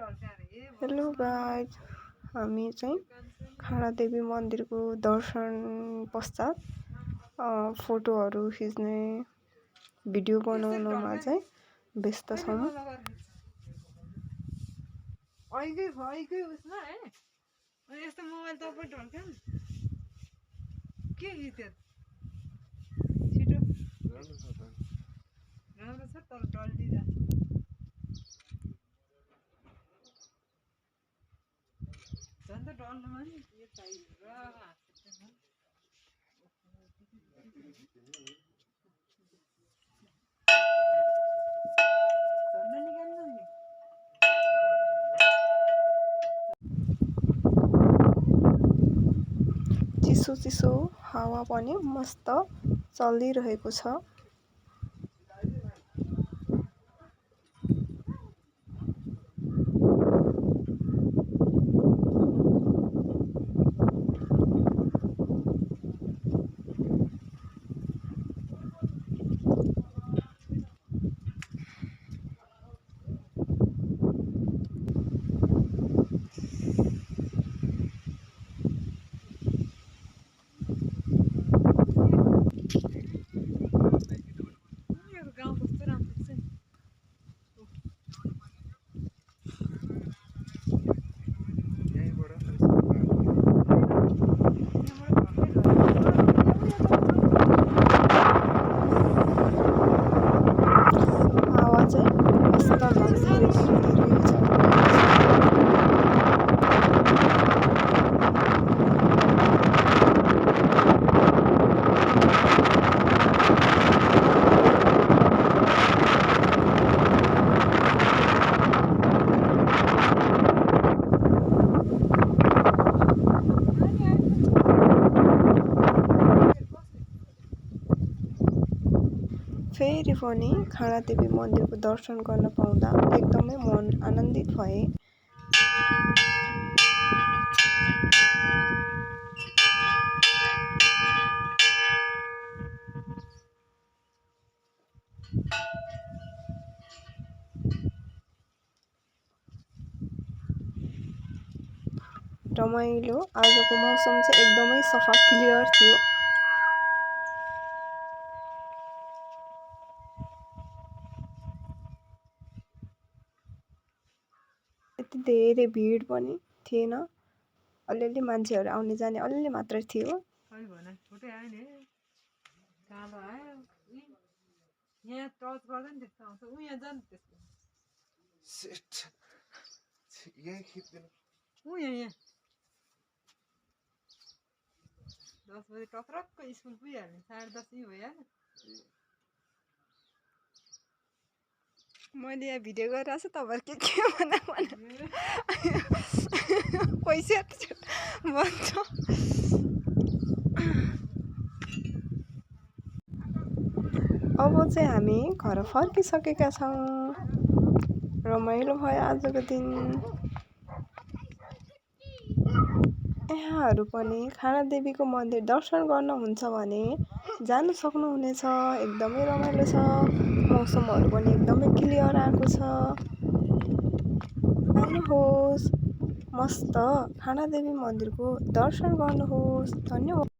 Hello guys, हामी चाहिँ खाडादेवी मन्दिरको दर्शन पश्चात फोटोहरू खिच्ने भिडियो बनाउनमा चाहिँ व्यस्त छौँ। चिसो चिसो हावा पनि मस्त चलिरहेको छ। फेरि पनि खाडादेवी मन्दिरको दर्शन गर्न पाउँदा एकदमै मन आनन्दित भए। रमाइलो। आजको मौसम चाहिँ एकदमै सफा क्लियर थियो। यति धेरै भिड पनि थिएन, अलिअलि मान्छेहरू आउने जाने अलिअलि मात्र थियो। मैले यहाँ भिडियो गरिरहेको छु, तपाईँहरू के भन्दा पैसा भन्छ। अब चाहिँ हामी घर फर्किसकेका छौँ। रमाइलो भयो आजको दिन। यहाँहरू पनि खाडादेवीको मन्दिर दर्शन गर्नुहुन्छ भने जानु सक्नुहुनेछ। एकदमै रमाइलो छ। मौसमहरू पनि एकदमै क्लियर आएको छ। जानुहोस्, मस्त खाडादेवी मन्दिरको दर्शन गर्नुहोस्। धन्यवाद।